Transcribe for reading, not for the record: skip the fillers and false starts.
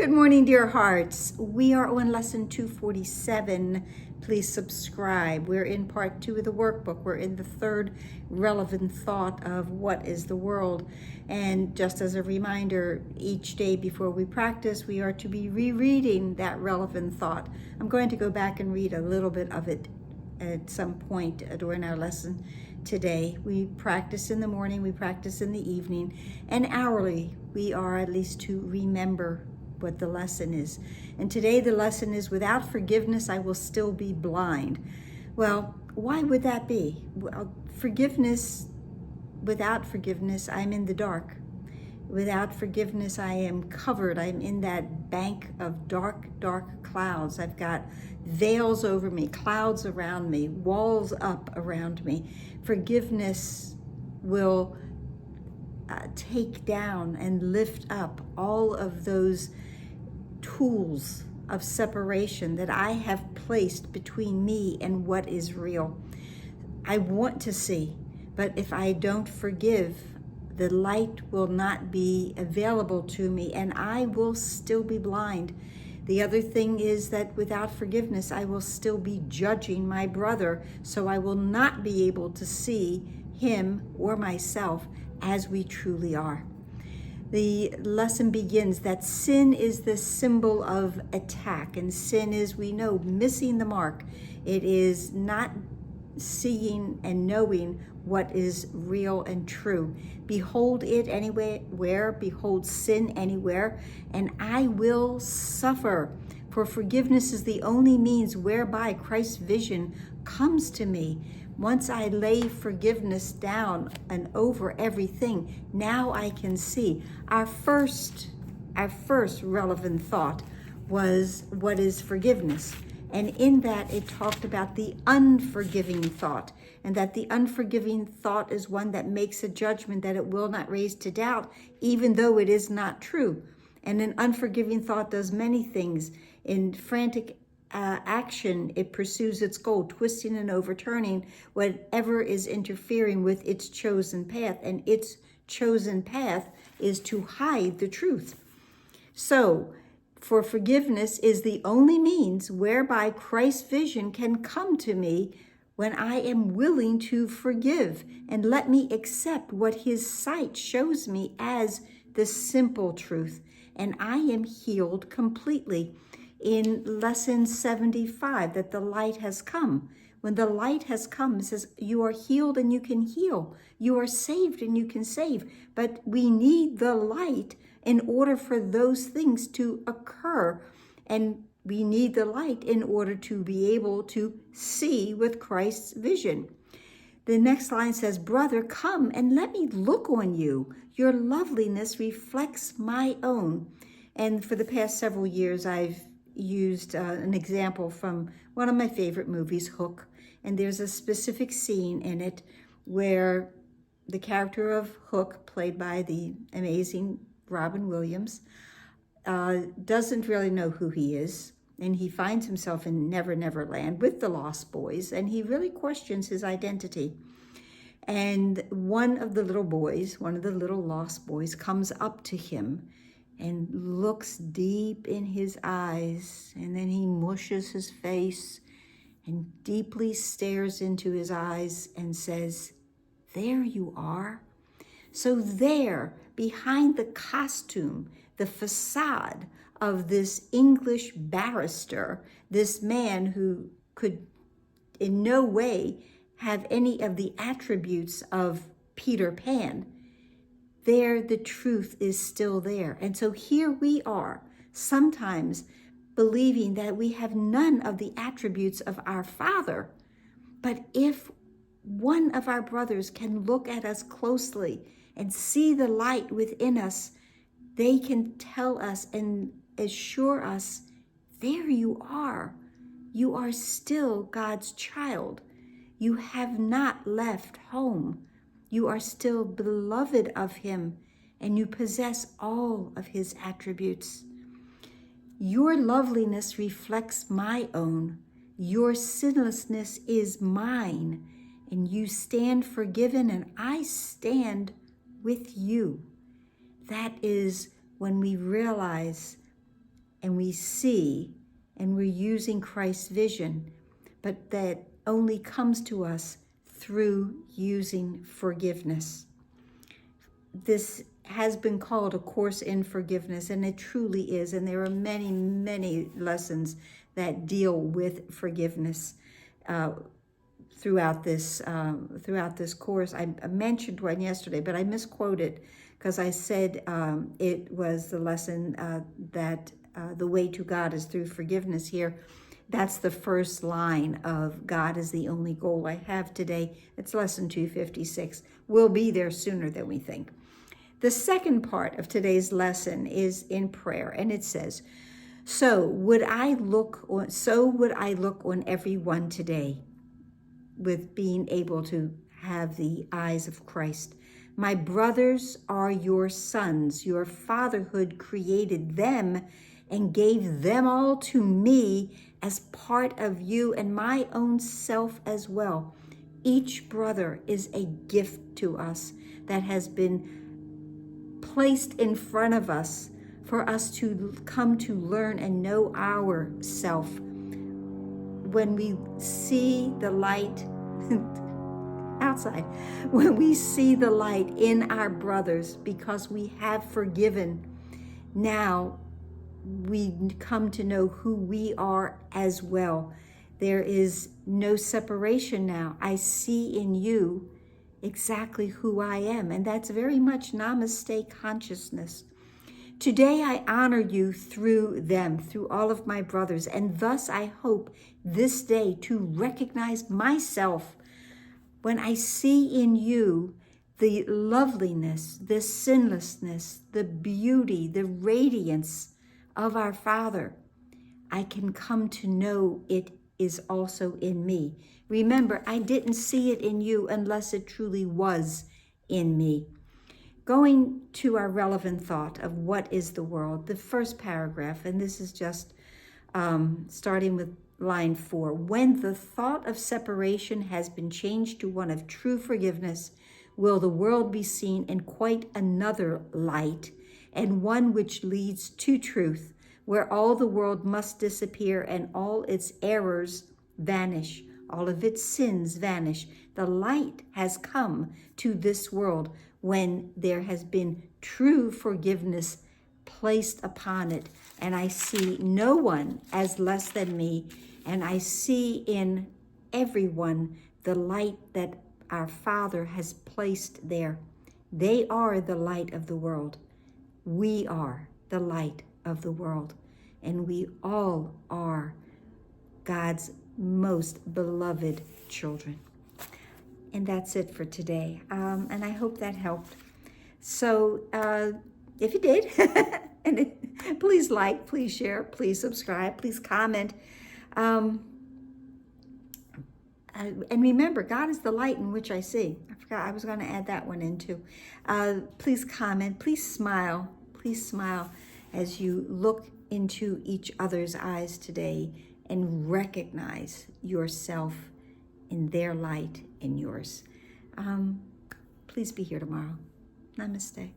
Good morning, dear hearts. We are on lesson 247. Please subscribe. We're in part 2 of the workbook. We're in the third relevant thought of what is the world. And just as a reminder, each day before we practice, we are to be rereading that relevant thought. I'm going to go back and read a little bit of it at some point during our lesson today. We practice in the morning, we practice in the evening, and hourly we are at least to remember what the lesson is. And today the lesson is, without forgiveness, I will still be blind. Well, why would that be? Well, without forgiveness, I'm in the dark. Without forgiveness, I am covered. I'm in that bank of dark, dark clouds. I've got veils over me, clouds around me, walls up around me. Forgiveness will take down and lift up all of those tools of separation that I have placed between me and what is real. I want to see, but if I don't forgive, the light will not be available to me and I will still be blind. The other thing is that without forgiveness, I will still be judging my brother, so I will not be able to see him or myself as we truly are. The lesson begins that sin is the symbol of attack, and sin is, we know, missing the mark. It is not seeing and knowing what is real and true. Behold it anywhere, behold sin anywhere, and I will suffer. For forgiveness is the only means whereby Christ's vision comes to me. Once I lay forgiveness down and over everything, now I can see. Our first relevant thought was, what is forgiveness? And in that, it talked about the unforgiving thought, and that the unforgiving thought is one that makes a judgment that it will not raise to doubt, even though it is not true. And an unforgiving thought does many things. In frantic action, it pursues its goal, twisting and overturning whatever is interfering with its chosen path. And its chosen path is to hide the truth. So, for forgiveness is the only means whereby Christ's vision can come to me when I am willing to forgive and let me accept what his sight shows me as the simple truth. And I am healed completely. In lesson 75, that the light has come. When the light has come, it says you are healed and you can heal. You are saved and you can save. But we need the light in order for those things to occur. And we need the light in order to be able to see with Christ's vision. The next line says, brother, come and let me look on you. Your loveliness reflects my own. And for the past several years, I've used an example from one of my favorite movies, Hook. And there's a specific scene in it where the character of Hook, played by the amazing Robin Williams, doesn't really know who he is. And he finds himself in Never Never Land with the Lost Boys, and he really questions his identity. And one of the little lost boys, comes up to him and looks deep in his eyes, and then he mushes his face and deeply stares into his eyes and says, there you are. So there, behind the costume, the facade of this English barrister, this man who could in no way have any of the attributes of Peter Pan, there the truth is still there. And so here we are, sometimes believing that we have none of the attributes of our Father. But if one of our brothers can look at us closely and see the light within us, they can tell us and assure us, there you are. You are still God's child. You have not left home. You are still beloved of him, and you possess all of his attributes. Your loveliness reflects my own. Your sinlessness is mine, and you stand forgiven, and I stand with you. That is when we realize and we see, and we're using Christ's vision, but that only comes to us through using forgiveness. This has been called a course in forgiveness, and it truly is. And there are many, many lessons that deal with forgiveness throughout this course. I mentioned one yesterday, but I misquoted because I said it was the lesson that the way to God is through forgiveness. Here, that's the first line of God is the only goal I have today. It's lesson 256. We'll be there sooner than we think. The second part of today's lesson is in prayer, and it says, So would I look on everyone today with being able to have the eyes of Christ. My brothers are your sons. Your fatherhood created them and gave them all to me as part of you and my own self as well. Each brother is a gift to us that has been placed in front of us for us to come to learn and know ourself. When we see the light outside, when we see the light in our brothers because we have forgiven, now we come to know who we are as well. There is no separation now. I see in you exactly who I am, and that's very much namaste consciousness. Today I honor you through them, through all of my brothers, and thus I hope this day to recognize myself when I see in you the loveliness, the sinlessness, the beauty, the radiance of our Father. I can come to know it is also in me. Remember, I didn't see it in you unless it truly was in me. Going to our relevant thought of what is the world, the first paragraph, and this is just starting with line 4. When the thought of separation has been changed to one of true forgiveness, will the world be seen in quite another light, and one which leads to truth, where all the world must disappear and all its errors vanish, all of its sins vanish. The light has come to this world when there has been true forgiveness placed upon it. And I see no one as less than me, and I see in everyone the light that our Father has placed there. They are the light of the world. We are the light of the world, and we all are God's most beloved children. And that's it for today. And I hope that helped. So if it did, please like, please share, please subscribe, please comment. And remember, God is the light in which I see. I forgot I was going to add that one in too. Please comment, please smile as you look into each other's eyes today and recognize yourself in their light and yours. Please be here tomorrow. Namaste.